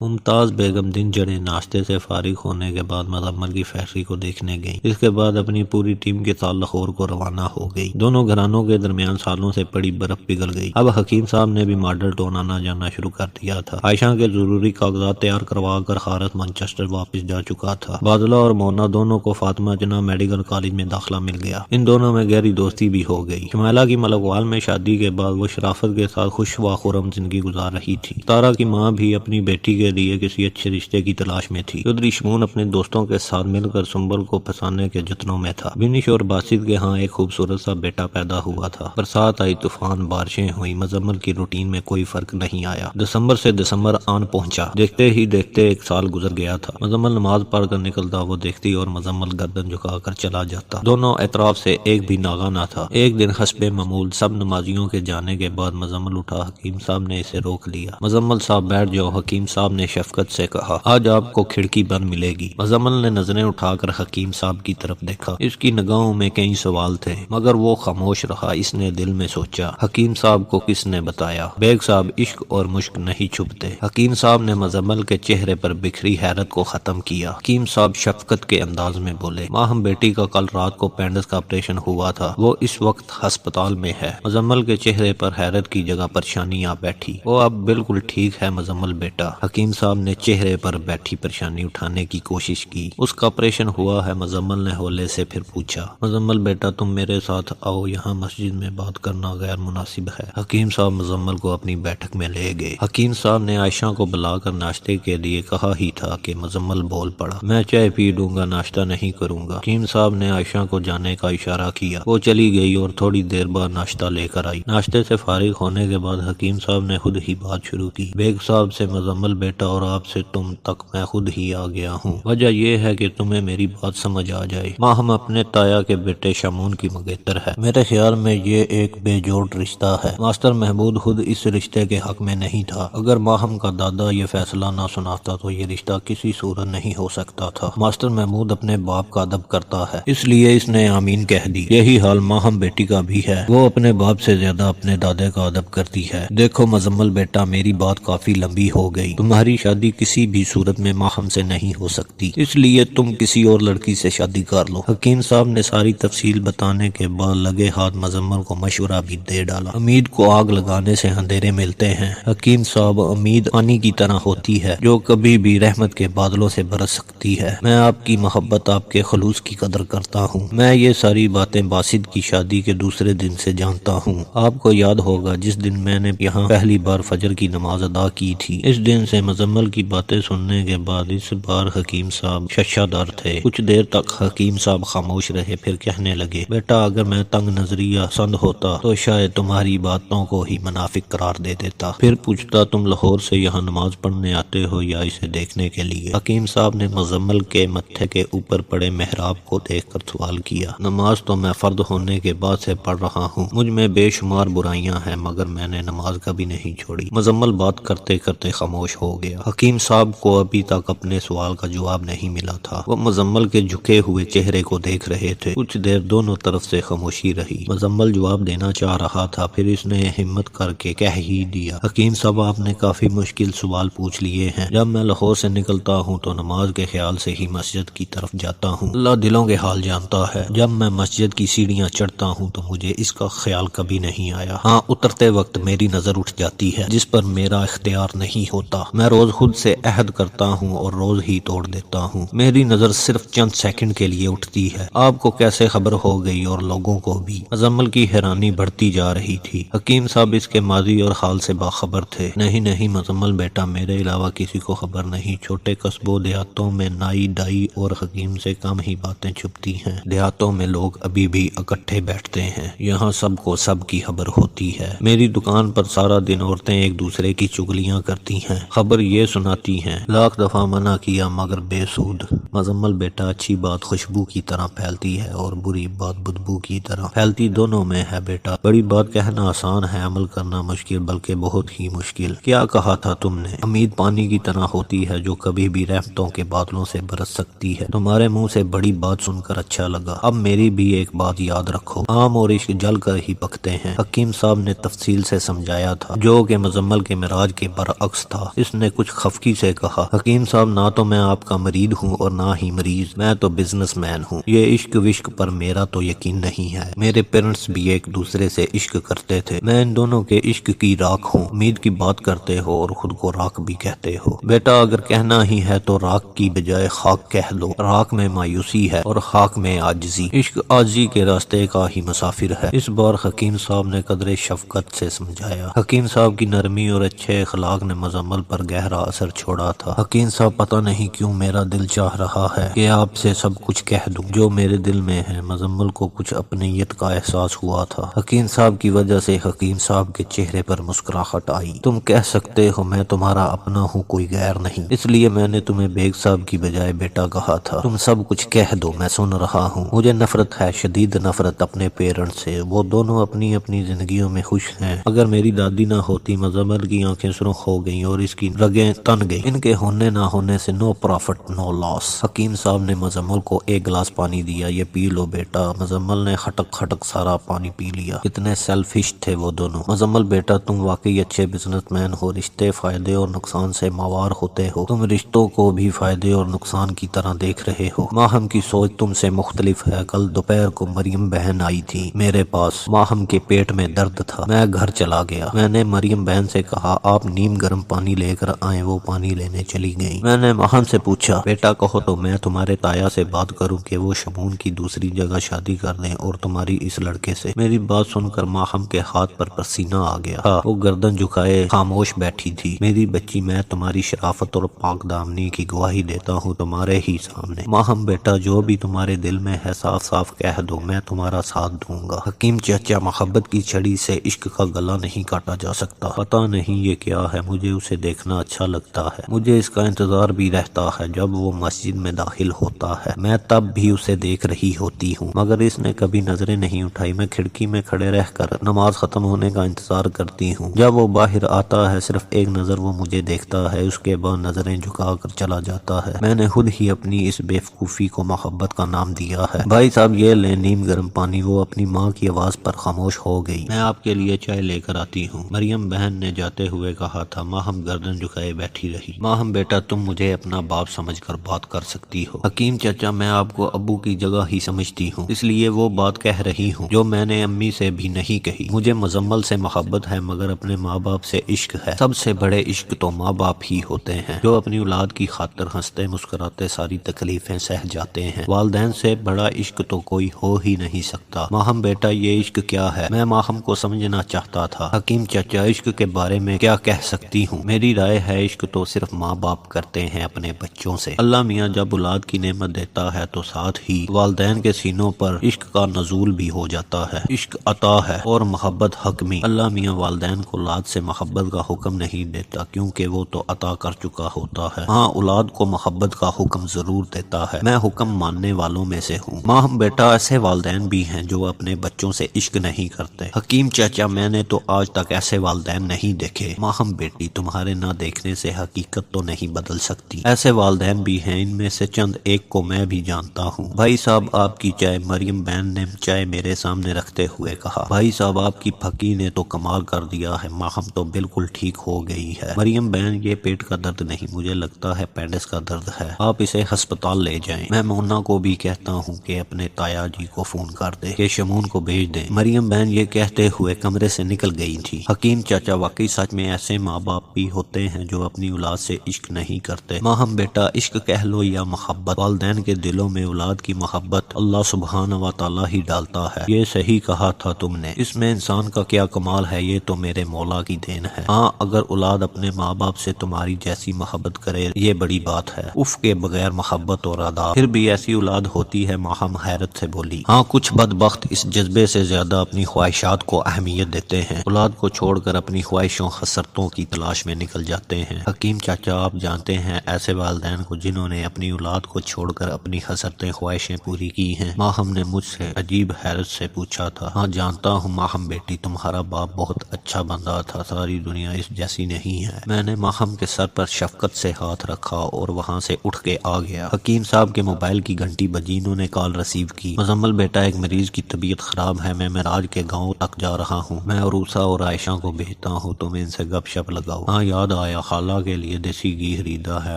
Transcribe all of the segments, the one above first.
ممتاز بیگم دن چڑھے ناشتے سے فارغ ہونے کے بعد مزمل کی فیکٹری کو دیکھنے گئی۔ اس کے بعد اپنی پوری ٹیم کے ساتھ لاہور کو روانہ ہو گئی۔ دونوں گھرانوں کے درمیان سالوں سے پڑی برف پگھل گئی۔ اب حکیم صاحب نے بھی ماڈل ٹاؤن آنا جانا شروع کر دیا تھا۔ عائشہ کے ضروری کاغذات تیار کروا کر حارث مانچسٹر واپس جا چکا تھا۔ بادلہ اور مونا دونوں کو فاطمہ جناح میڈیکل کالج میں داخلہ مل گیا۔ ان دونوں میں گہری دوستی بھی ہو گئی۔ شمائلہ کی ملکوال میں شادی کے بعد وہ شرافت کے ساتھ خوش و خرم زندگی گزار رہی تھی۔ تارا کی ماں بھی اپنی بیٹی کے لیے کسی اچھے رشتے کی تلاش میں تھی۔ چودھری شمون اپنے دوستوں کے ساتھ مل کر سنبل کو پھنسانے کے جتنوں میں تھا۔ بینش اور باسط کے ہاں ایک خوبصورت سا بیٹا پیدا ہوا تھا۔ برسات آئی، طوفان، بارشیں ہوئی، مزمل کی روٹین میں کوئی فرق نہیں آیا۔ دسمبر سے دسمبر آن پہنچا، دیکھتے ہی دیکھتے ایک سال گزر گیا تھا۔ مزمل نماز پڑھ کر نکلتا، وہ دیکھتی اور مزمل گردن جھکا کر چلا جاتا۔ دونوں اطراف سے ایک بھی ناغہ نہ تھا۔ ایک دن حسب معمول سب نمازیوں کے جانے کے بعد مزمل اٹھا، حکیم صاحب نے اسے روک لیا۔ مزمل صاحب بیٹھ جاؤ، حکیم صاحب نے شفقت سے کہا، آج آپ کو کھڑکی بند ملے گی۔ مزمل نے نظریں اٹھا کر حکیم صاحب کی طرف دیکھا۔ اس کی نگاہوں میں کئی سوال تھے مگر وہ خاموش رہا۔ اس نے دل میں سوچا، حکیم صاحب کو کس نے بتایا؟ بیگ صاحب، عشق اور مشق نہیں چھپتے۔ حکیم صاحب نے مزمل کے چہرے پر بکھری حیرت کو ختم کیا۔ حکیم صاحب شفقت کے انداز میں بولے، ماہم بیٹی کا کل رات کو پینڈس کا آپریشن ہوا تھا، وہ اس وقت ہسپتال میں ہے۔ مزمل کے چہرے پر حیرت کی جگہ پریشانی آ بیٹھی۔ وہ اب بالکل ٹھیک ہے مزمل بیٹا۔ حکیم صاحب نے چہرے پر بیٹھی پریشانی اٹھانے کی کوشش کی۔ اس کا آپریشن ہوا ہے؟ مزمل نے ہولے سے پھر پوچھا۔ مزمل بیٹا تم میرے ساتھ آؤ، یہاں مسجد میں بات کرنا غیر مناسب ہے۔ حکیم صاحب مزمل کو اپنی بیٹھک میں لے گئے۔ حکیم صاحب نے عائشہ کو بلا کر ناشتے کے لیے کہا ہی تھا کہ مزمل بول پڑا، میں چائے پی لوں گا، ناشتہ نہیں کروں گا۔ حکیم صاحب نے عائشہ کو جانے کا اشارہ کیا۔ وہ چلی گئی اور تھوڑی دیر بعد ناشتہ لے کر آئی۔ ناشتے سے فارغ ہونے کے بعد حکیم صاحب نے خود ہی بات شروع کی۔ بیگ صاحب سے مزمل بیٹا اور آپ سے تم تک میں خود ہی آ گیا ہوں۔ وجہ یہ ہے کہ تمہیں میری بات سمجھ آ جائے۔ ماہم اپنے تایا کے بیٹے شمون کی مگیتر ہے۔ میرے خیال میں یہ ایک بے جوڑ رشتہ ہے۔ ماسٹر محمود خود اس رشتے کے حق میں نہیں تھا۔ اگر ماہم کا دادا یہ فیصلہ نہ سناتا تو یہ رشتہ کسی صورت نہیں ہو سکتا تھا۔ ماسٹر محمود اپنے باپ کا ادب کرتا ہے، اس لیے اس نے آمین کہہ دی۔ یہی حال ماہم بیٹی کا بھی ہے، وہ اپنے باپ سے زیادہ اپنے دادے کا ادب کرتی ہے۔ دیکھو مزمل بیٹا، میری بات کافی لمبی ہو گئی، تمہاری شادی کسی بھی صورت میں ماہم سے نہیں ہو سکتی، اس لیے تم کسی اور لڑکی سے شادی کر لو۔ حکیم صاحب نے ساری تفصیل بتانے کے بعد لگے ہاتھ مزمل کو مشورہ بھی دے ڈالا۔ امید کو آگ لگانے سے اندھیرے ملتے ہیں حکیم صاحب، امید پانی کی طرح ہوتی ہے جو کبھی بھی رحمت کے بادلوں سے برس سکتی ہے۔ میں آپ کی محبت، آپ کے خلوص کی قدر کرتا ہوں۔ میں یہ ساری باتیں باسط کی شادی کے دوسرے دن سے جانتا ہوں۔ آپ کو یاد ہوگا جس دن میں نے یہاں پہلی بار فجر کی نماز ادا کی تھی، اس دن سے مزمل کی باتیں سننے کے بعد اس بار حکیم صاحب ششہ دار تھے۔ کچھ دیر تک حکیم صاحب خاموش رہے، پھر کہنے لگے، بیٹا اگر میں تنگ نظریہ سند ہوتا تو شاید تمہاری باتوں کو ہی منافق قرار دے دیتا، پھر پوچھتا تم لاہور سے یہاں نماز پڑھنے آتے ہو یا اسے دیکھنے کے لیے؟ حکیم صاحب نے مزمل کے متھے کے اوپر پڑے محراب کو دیکھ کر سوال کیا۔ نماز تو میں فرد ہونے کے بعد سے پڑھ رہا ہوں، مجھ میں بے شمار برائیاں ہیں مگر میں نے نماز کبھی نہیں چھوڑی۔ مزمل بات کرتے کرتے خاموش ہو گیا۔ حکیم صاحب کو ابھی تک اپنے سوال کا جواب نہیں ملا تھا۔ وہ مزمل کے جھکے ہوئے چہرے کو دیکھ رہے تھے۔ کچھ دیر دونوں طرف سے خاموشی رہی۔ مزمل جواب دینا چاہ رہا تھا، پھر اس نے ہمت کر کے کہہ ہی دیا، حکیم صاحب آپ نے کافی مشکل سوال پوچھ لیے ہیں۔ جب میں لاہور سے نکلتا ہوں تو نماز کے خیال سے ہی مسجد کی طرف جاتا ہوں۔ اللہ دلوں کے حال جانتا ہے، جب میں مسجد کی سیڑھیاں چڑھتا ہوں تو مجھے اس کا خیال کبھی نہیں آیا۔ ہاں، اترتے وقت میری نظر اٹھ جاتی ہے جس پر میرا اختیار نہیں ہوتا۔ میں روز خود سے عہد کرتا ہوں اور روز ہی توڑ دیتا ہوں۔ میری نظر صرف چند سیکنڈ کے لیے اٹھتی ہے۔ آپ کو کیسے خبر ہو گئی اور لوگوں کو بھی؟ مزمل کی حیرانی بڑھتی جا رہی تھی۔ حکیم صاحب اس کے ماضی اور حال سے باخبر تھے۔ نہیں مزمل بیٹا، میرے علاوہ کسی کو خبر نہیں۔ چھوٹے قصبوں دیہاتوں میں نائی ڈائی اور حکیم سے کم ہی باتیں چھپتی ہیں۔ دیہاتوں میں لوگ ابھی بھی اکٹھے بیٹھتے ہیں، یہاں سب کو سب کی خبر ہوتی ہے۔ میری دکان پر سارا دن عورتیں ایک دوسرے کی چگلیاں کرتی ہیں، خبر یہ سناتی ہیں، لاکھ دفعہ منع کیا مگر بے سود۔ مزمل بیٹا، اچھی بات خوشبو کی طرح پھیلتی ہے اور بری بات بدبو کی طرح پھیلتی دونوں میں ہے بیٹا۔ بڑی بات کہنا آسان ہے، عمل کرنا مشکل، بلکہ بہت ہی مشکل۔ کیا کہا تھا تم نے؟ امید پانی کی طرح ہوتی ہے جو کبھی بھی رحمتوں کے بادلوں سے برس سکتی ہے۔ تمہارے منہ سے بڑی بات سن کر اچھا لگا۔ اب میری بھی ایک بات یاد رکھو، آم اور عشق جل کر ہی پکتے ہیں۔ حکیم صاحب نے تفصیل سے سمجھایا تھا، جو کہ مزمل کے مراج کے برعکس تھا۔ اس نے نے کچھ خفگی سے کہا، حکیم صاحب نہ تو میں آپ کا مرید ہوں اور نہ ہی مریض، میں تو بزنس مین ہوں۔ یہ عشق وشق پر میرا تو یقین نہیں ہے، میرے پیرنٹس بھی ایک دوسرے سے عشق کرتے تھے، میں ان دونوں کے عشق کی راکھ ہوں۔ امید کی بات کرتے ہو اور خود کو راکھ بھی کہتے ہو۔ بیٹا اگر کہنا ہی ہے تو راکھ کی بجائے خاک کہہ لو، راکھ میں مایوسی ہے اور خاک میں عاجزی، عشق عاجزی کے راستے کا ہی مسافر ہے۔ اس بار حکیم صاحب نے قدرے شفقت سے سمجھایا۔ حکیم صاحب کی نرمی اور اچھے اخلاق نے مزمل پر گہرا اثر چھوڑا تھا۔ حکیم صاحب پتہ نہیں کیوں میرا دل چاہ رہا ہے کہ آپ سے سب کچھ کہہ دوں جو میرے دل میں ہے۔ مزمل کو کچھ اپنیت کا احساس ہوا تھا۔ حکیم صاحب کی وجہ سے حکیم صاحب کے چہرے پر مسکراہٹ آئی۔ تم کہہ سکتے ہو میں تمہارا اپنا ہوں، کوئی غیر نہیں، اس لیے میں نے تمہیں بیگ صاحب کی بجائے بیٹا کہا تھا۔ تم سب کچھ کہہ دو، میں سن رہا ہوں۔ مجھے نفرت ہے، شدید نفرت اپنے پیرنٹ سے، وہ دونوں اپنی اپنی زندگیوں میں خوش ہیں۔ اگر میری دادی نہ ہوتی، مزمل کی آنکھیں سرخ ہو گئیں اور اس کی رگیں تن گئیں۔ ان کے ہونے نہ ہونے سے نو پرافٹ نو لاس۔ حکیم صاحب نے مزمل کو ایک گلاس پانی دیا، یہ پی لو بیٹا۔ مزمل نے خٹک خٹک سارا پانی پی لیا۔ کتنے سیلفش تھے وہ دونوں۔ مزمل بیٹا تم واقعی اچھے بزنس مین ہو، رشتے فائدے اور نقصان سے ماوار ہوتے ہو، تم رشتوں کو بھی فائدے اور نقصان کی طرح دیکھ رہے ہو۔ ماہم کی سوچ تم سے مختلف ہے۔ کل دوپہر کو مریم بہن آئی تھی میرے پاس، ماہم کے پیٹ میں درد تھا، میں گھر چلا گیا۔ میں نے مریم بہن سے کہا آپ نیم گرم پانی لے کر آئیں، وہ پانی لینے چلی گئی۔ میں نے ماہم سے پوچھا بیٹا کہو تو میں تمہارے تایا سے بات کروں کہ وہ شمون کی دوسری جگہ شادی کر دیں اور تمہاری اس لڑکے سے۔ میری بات سن کر ماہم کے ہاتھ پر پسینہ آ گیا، وہ گردن جھکائے خاموش بیٹھی تھی۔ میری بچی میں تمہاری شرافت اور پاک دامنی کی گواہی دیتا ہوں تمہارے ہی سامنے۔ ماہم بیٹا جو بھی تمہارے دل میں ہے صاف صاف کہہ دو، میں تمہارا ساتھ دوں گا۔ حکیم چچا محبت کی چھڑی سے عشق کا گلا نہیں کاٹا جا سکتا۔ پتہ نہیں یہ کیا ہے، مجھے اسے دیکھنا اچھا لگتا ہے، مجھے اس کا انتظار بھی رہتا ہے جب وہ مسجد میں داخل ہوتا ہے، میں تب بھی اسے دیکھ رہی ہوتی ہوں مگر اس نے کبھی نظریں نہیں اٹھائی۔ میں کھڑکی میں کھڑے رہ کر نماز ختم ہونے کا انتظار کرتی ہوں، جب وہ باہر آتا ہے صرف ایک نظر وہ مجھے دیکھتا ہے، اس کے بعد نظریں جھکا کر چلا جاتا ہے۔ میں نے خود ہی اپنی اس بیوقوفی کو محبت کا نام دیا ہے۔ بھائی صاحب یہ لیں نیم گرم پانی۔ وہ اپنی ماں کی آواز پر خاموش ہو گئی۔ میں آپ کے لیے چائے لے کر آتی ہوں، مریم بہن نے جاتے ہوئے کہا تھا۔ ماہم گردن جھکائے بیٹھی رہی۔ ماہم بیٹا تم مجھے اپنا باپ سمجھ کر بات کر سکتی ہو۔ حکیم چچا میں آپ کو ابو کی جگہ ہی سمجھتی ہوں، اس لیے وہ بات کہہ رہی ہوں جو میں نے امی سے بھی نہیں کہی۔ مجھے مزمل سے محبت ہے مگر اپنے ماں باپ سے عشق ہے۔ سب سے بڑے عشق تو ماں باپ ہی ہوتے ہیں جو اپنی اولاد کی خاطر ہنستے مسکراتے ساری تکلیفیں سہ جاتے ہیں۔ والدین سے بڑا عشق تو کوئی ہو ہی نہیں سکتا۔ ماہم بیٹا یہ عشق کیا ہے؟ میں ماہم کو سمجھنا چاہتا تھا۔ حکیم چچا عشق کے بارے میں کیا کہہ سکتی ہوں؟ میری رائے ہے عشق تو صرف ماں باپ کرتے ہیں اپنے بچوں سے۔ اللہ میاں جب اولاد کی نعمت دیتا ہے تو ساتھ ہی والدین کے سینوں پر عشق کا نزول بھی ہو جاتا ہے۔ عشق عطا ہے اور محبت حکمی۔ اللہ میاں والدین کو اولاد سے محبت کا حکم نہیں دیتا کیونکہ وہ تو عطا کر چکا ہوتا ہے، ہاں اولاد کو محبت کا حکم ضرور دیتا ہے۔ میں حکم ماننے والوں میں سے ہوں۔ ماہم بیٹا ایسے والدین بھی ہیں جو اپنے بچوں سے عشق نہیں کرتے۔ حکیم چچا میں نے تو آج تک ایسے والدین نہیں دیکھے۔ ماہم بیٹی تمہارے نہ دیکھنے سے حقیقت تو نہیں بدل سکتی، ایسے والدین بھی ہیں، ان میں سے چند ایک کو میں بھی جانتا ہوں۔ بھائی صاحب آپ کی چائے، مریم بہن نے چائے میرے سامنے رکھتے ہوئے کہا۔ بھائی صاحب آپ کی پھکی نے تو کمال کر دیا ہے، ماہم تو بالکل ٹھیک ہو گئی ہے۔ مریم بہن یہ پیٹ کا درد نہیں، مجھے لگتا ہے پینڈس کا درد ہے، آپ اسے ہسپتال لے جائیں۔ میں مونا کو بھی کہتا ہوں کہ اپنے تایا جی کو فون کر دے کہ شمون کو بھیج دیں۔ مریم بہن یہ کہتے ہوئے کمرے سے نکل گئی تھی۔ حکیم چچا واقعی سچ میں ایسے ماں باپ بھی ہوتے ہیں جو اپنی اولاد سے عشق نہیں کرتے۔ ماہم بیٹا عشق کہہ لو یا محبت، والدین کے دلوں میں اولاد کی محبت اللہ سبحانہ و تعالی ہی ڈالتا ہے۔ یہ صحیح کہا تھا تم نے، اس میں انسان کا کیا کمال ہے، یہ تو میرے مولا کی دین ہے۔ ہاں اگر اولاد اپنے ماں باپ سے تمہاری جیسی محبت کرے یہ بڑی بات ہے، اف کے بغیر محبت اور اداب، پھر بھی ایسی اولاد ہوتی ہے۔ ماہم حیرت سے بولی۔ ہاں کچھ بدبخت اس جذبے سے زیادہ اپنی خواہشات کو اہمیت دیتے ہیں، اولاد کو چھوڑ کر اپنی خواہشوں حسرتوں کی تلاش میں نکل جاتے ہیں۔ حکیم چاچا آپ جانتے ہیں ایسے والدین کو جنہوں نے اپنی اولاد کو چھوڑ کر اپنی حسرتیں خواہشیں پوری کی ہیں؟ ماہم نے مجھ سے عجیب حیرت سے پوچھا تھا۔ ہاں جانتا ہوں ماہم بیٹی، تمہارا باپ بہت اچھا بندہ تھا، ساری دنیا اس جیسی نہیں ہے۔ میں نے ماہم کے سر پر شفقت سے ہاتھ رکھا اور وہاں سے اٹھ کے آ گیا۔ حکیم صاحب کے موبائل کی گھنٹی بجی، انہوں نے کال ریسیو کی۔ مزمل بیٹا ایک مریض کی طبیعت خراب ہے، میں معراج کے گاؤں تک جا رہا ہوں، میں عروسہ اور عائشہ کو بھیجتا ہوں، تم ان سے گپ شپ لگاؤ۔ ہاں یاد آیا فرمایا خالہ کے لیے دیسی گھی خریدا ہے،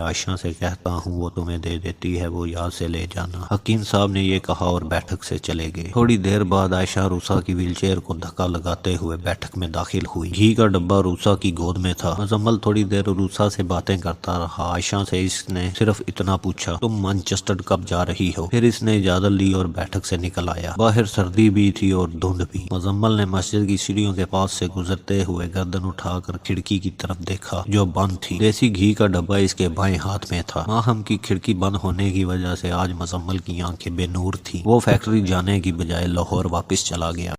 عائشہ سے کہتا ہوں وہ تمہیں دے دیتی ہے، وہ یاد سے لے جانا۔ حکیم صاحب نے یہ کہا اور بیٹھک سے چلے گئے۔ تھوڑی دیر بعد عائشہ روسا کی ویل چیئر کو دھکا لگاتے ہوئے بیٹھک میں داخل ہوئی۔ گھی کا ڈبہ روسا کی گود میں تھا۔ مزمل تھوڑی دیر روسا سے باتیں کرتا رہا۔ عائشہ سے اس نے صرف اتنا پوچھا تم مانچسٹر کب جا رہی ہو؟ پھر اس نے اجازت لی اور بیٹھک سے نکل آیا۔ باہر سردی بھی تھی اور دھند بھی۔ مزمل نے مسجد کی سیڑھیوں کے پاس سے گزرتے ہوئے گردن اٹھا کر کھڑکی کی طرف دیکھا جو بند تھی۔ دیسی گھی کا ڈبہ اس کے بائیں ہاتھ میں تھا۔ ماہم کی کھڑکی بند ہونے کی وجہ سے آج مزمل کی آنکھیں بے نور تھی۔ وہ فیکٹری جانے کی بجائے لاہور واپس چلا گیا۔